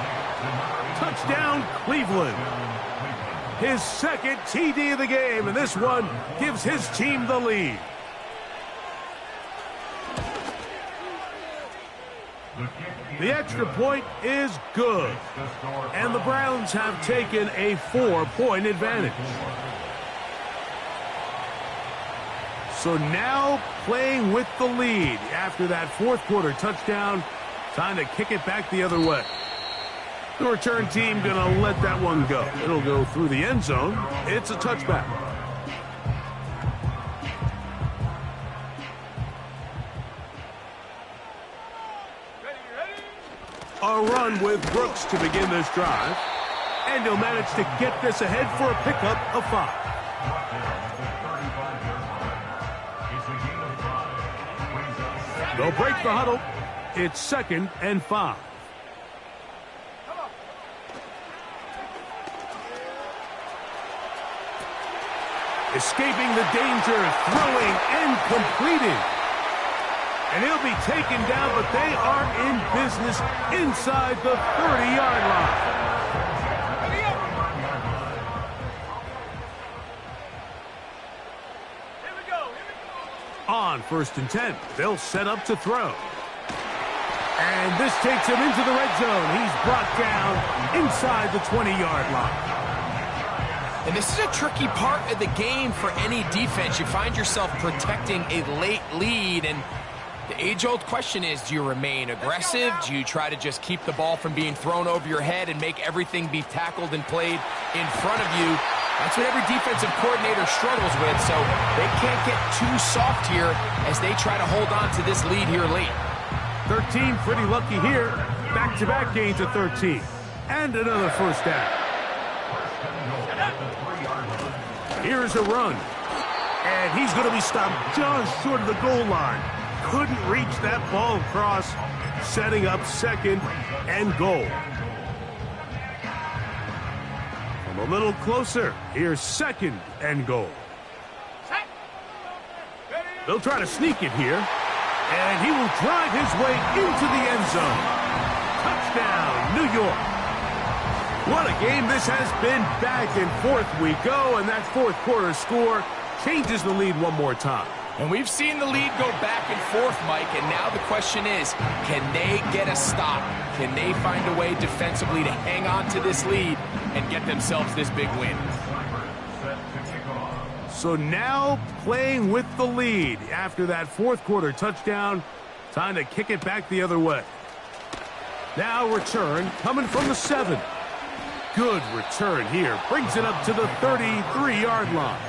Touchdown, Cleveland. His 2nd TD of the game, and this one gives his team the lead. The extra point is good, and the Browns have taken a 4-point advantage. So now playing with the lead after that 4th quarter touchdown, Time to kick it back the other way. The return team going to let that one go. It'll go through the end zone. It's a touchback. A run with Brooks to begin this drive. And he'll manage to get this ahead for a pickup of 5. They'll break the huddle. It's 2nd and 5. Escaping the danger, throwing and completing. And he'll be taken down, but they are in business inside the 30-yard line. Here we go. On 1st and 10, they'll set up to throw. And this takes him into the red zone. He's brought down inside the 20-yard line. And this is a tricky part of the game for any defense. You find yourself protecting a late lead, and the age-old question is, do you remain aggressive? Do you try to just keep the ball from being thrown over your head and make everything be tackled and played in front of you? That's what every defensive coordinator struggles with, so they can't get too soft here as they try to hold on to this lead here late. 13, pretty lucky here. Back-to-back gains of 13. And another first down. Here's a run. And he's going to be stopped just short of the goal line. Couldn't reach that ball across, setting up 2nd and goal. From a little closer, here's 2nd and goal. They'll try to sneak it here. And he will drive his way into the end zone. Touchdown, New York. What a game this has been. Back and forth we go, and that 4th quarter score changes the lead one more time. And we've seen the lead go back and forth, Mike, and now the question is, can they get a stop? Can they find a way defensively to hang on to this lead and get themselves this big win? So now playing with the lead after that 4th quarter touchdown. Time to kick it back the other way. Now return coming from the 7. Good return here. Brings it up to the 33-yard line.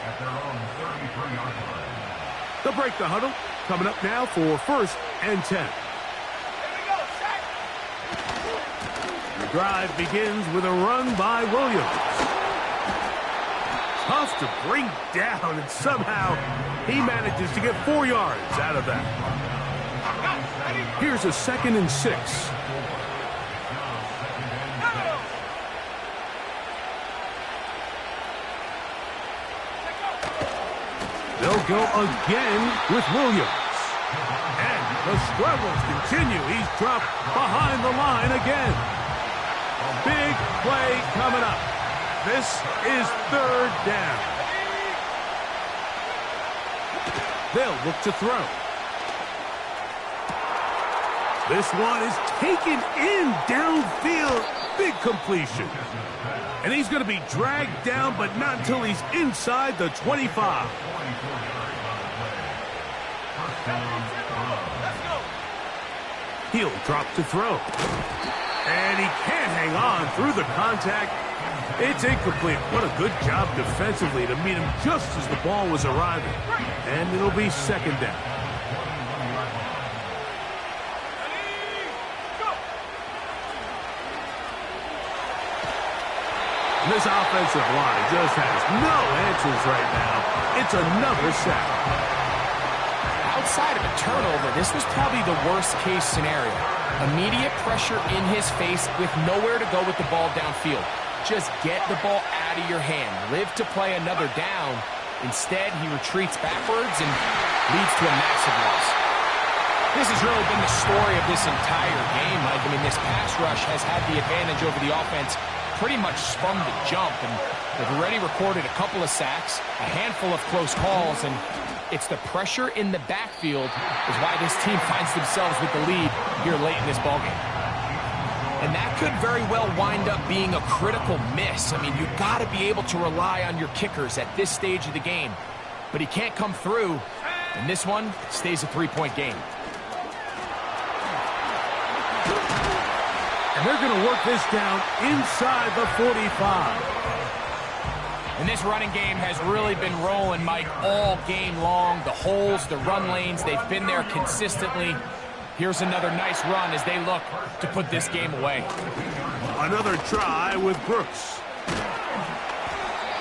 At their own 33-yard line. They'll break the huddle. Coming up now for 1st and 10. The drive begins with a run by Williams. Tough to bring down, and somehow he manages to get 4 yards out of that. Here's a 2nd and 6. They'll go again with Williams. And the struggles continue. He's dropped behind the line again. Big play coming up. This is 3rd down. They'll look to throw. This one is taken in downfield. Big completion. And he's going to be dragged down, but not until he's inside the 25. He'll drop to throw. And he can't hang on through the contact. It's incomplete. What a good job defensively to meet him just as the ball was arriving. And it'll be 2nd down. This offensive line just has no answers right now. It's another sack. Outside of a turnover, this was probably the worst-case scenario. Immediate pressure in his face with nowhere to go with the ball downfield. Just get the ball out of your hand. Live to play another down. Instead, he retreats backwards and leads to a massive loss. This has really been the story of this entire game, Mike. I mean, this pass rush has had the advantage over the offense pretty much from the jump, and they've already recorded a couple of sacks, a handful of close calls, and it's the pressure in the backfield is why this team finds themselves with the lead here late in this ballgame. And that could very well wind up being a critical miss. I mean, you've got to be able to rely on your kickers at this stage of the game. But he can't come through, and this one stays a 3-point game. And they're going to work this down inside the 45. And this running game has really been rolling, Mike, all game long. The holes, the run lanes, they've been there consistently. Here's another nice run as they look to put this game away. Another try with Brooks.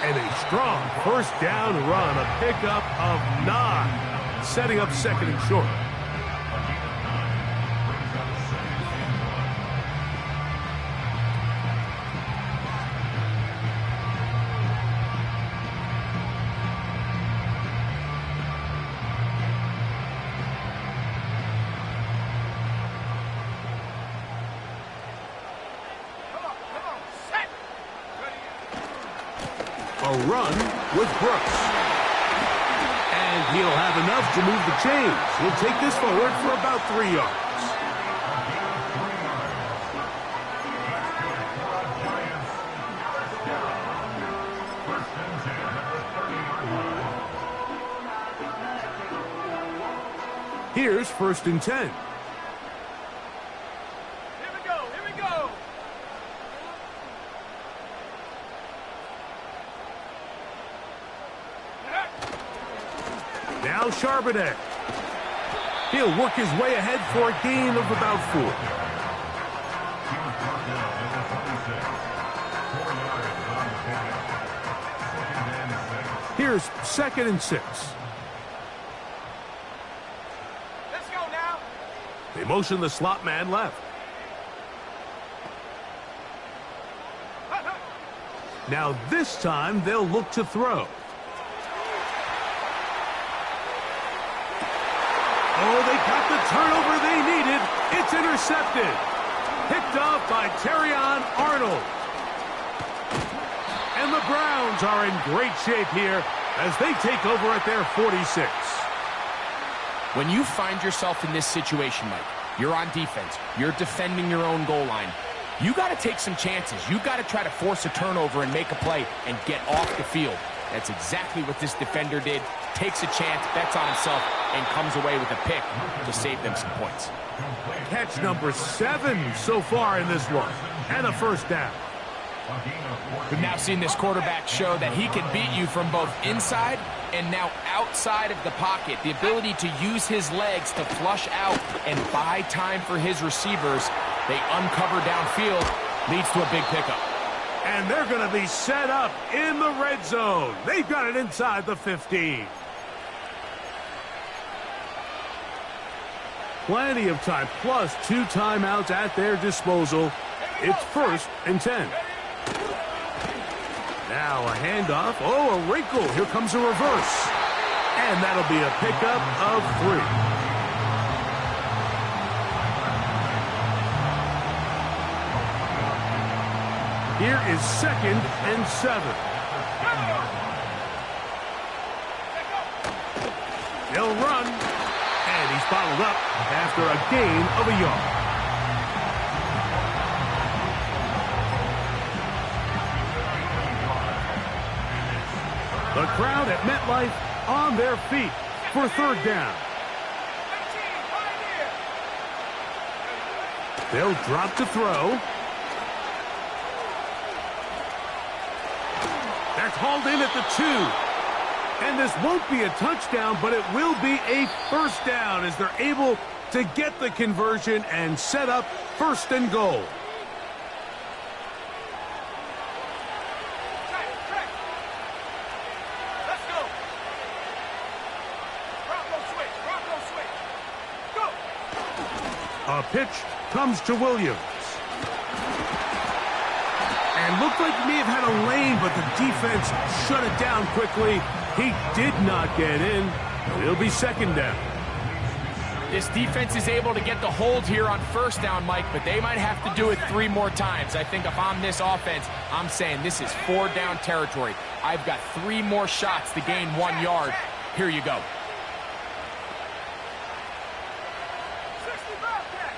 And a strong first down run, a pickup of 9, setting up second and short. A run with Brooks. And he'll have enough to move the chains. He'll take this forward for about 3 yards. Here's 1st and 10. Now Charbonnet. He'll work his way ahead for a gain of about 4. Here's 2nd and 6. Let's go now. They motion the slot man left. Now this time they'll look to throw. Oh, they got the turnover they needed. It's intercepted. Picked off by Terrion Arnold. And the Browns are in great shape here as they take over at their 46. When you find yourself in this situation, Mike, you're on defense, you're defending your own goal line, you got to take some chances. You got to try to force a turnover and make a play and get off the field. That's exactly what this defender did. Takes a chance, bets on himself, and comes away with a pick to save them some points. Catch number 7 so far in this one, and a first down. We've now seen this quarterback show that he can beat you from both inside and now outside of the pocket. The ability to use his legs to flush out and buy time for his receivers. They uncover downfield, leads to a big pickup. And they're going to be set up in the red zone. They've got it inside the 15. Plenty of time, plus 2 timeouts at their disposal. It's 1st and 10. Now a handoff. Oh, a wrinkle. Here comes a reverse. And that'll be a pickup of 3. Here is 2nd and 7. They'll run, and he's bottled up after a gain of a yard. The crowd at MetLife on their feet for 3rd down. They'll drop to throw. That's hauled in at the 2. And this won't be a touchdown, but it will be a first down as they're able to get the conversion and set up 1st and goal. Let's go. Bronco switch. Go. A pitch comes to Williams. And looked like he may have had a lane, but the defense shut it down quickly. He did not get in. It'll be 2nd down. This defense is able to get the hold here on 1st down, Mike, but they might have to do it 3 more times. I think if I'm this offense, I'm saying this is 4 down territory. I've got 3 more shots to gain 1 yard. Here you go. 60 Bobcat.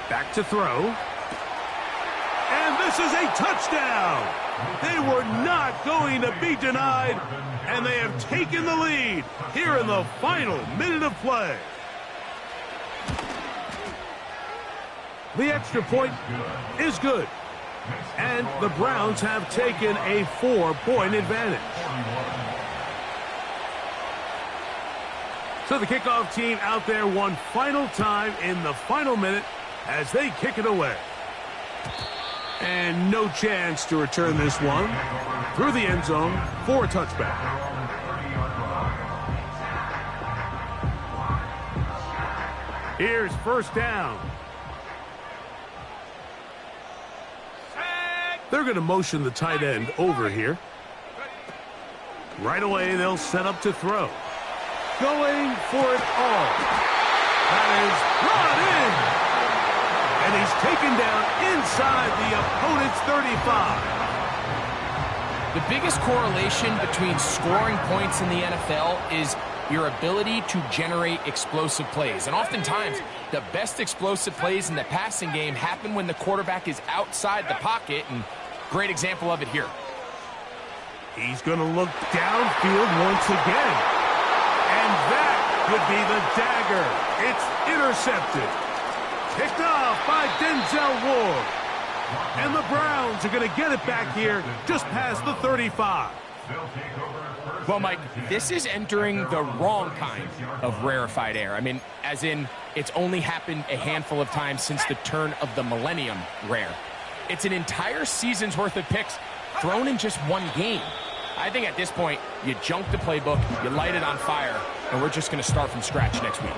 Back to throw. And this is a touchdown. They were not going to be denied, and they have taken the lead here in the final minute of play. The extra point is good. And the Browns have taken a 4-point advantage. So the kickoff team out there one final time in the final minute as they kick it away. And no chance to return this one through the end zone for a touchback. Here's first down. They're going to motion the tight end over here. Right away, they'll set up to throw. Going for it all. That is brought in. And he's taken down inside the opponent's 35. The biggest correlation between scoring points in the NFL is your ability to generate explosive plays. And oftentimes, the best explosive plays in the passing game happen when the quarterback is outside the pocket, and great example of it here. He's going to look downfield once again. And that would be the dagger. It's intercepted. Picked off by Denzel Ward. And the Browns are going to get it back here just past the 35. Well, Mike, this is entering the wrong kind of rarefied air. I mean, as in, it's only happened a handful of times since the turn of the millennium rare. It's an entire season's worth of picks thrown in just one game. I think at this point, you junk the playbook, you light it on fire, and we're just going to start from scratch next week.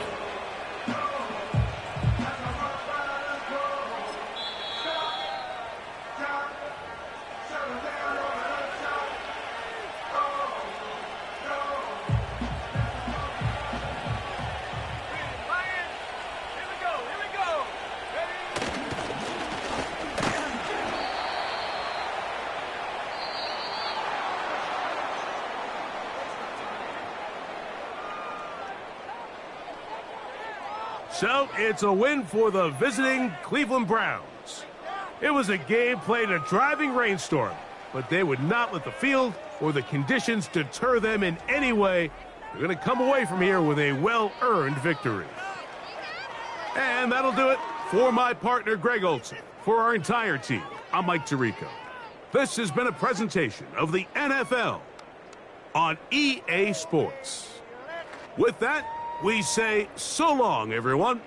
So it's a win for the visiting Cleveland Browns. It was a game played in a driving rainstorm, but they would not let the field or the conditions deter them in any way. They're going to come away from here with a well-earned victory. And that'll do it for my partner, Greg Olson. For our entire team, I'm Mike Tirico. This has been a presentation of the NFL on EA Sports. With that, we say so long, everyone.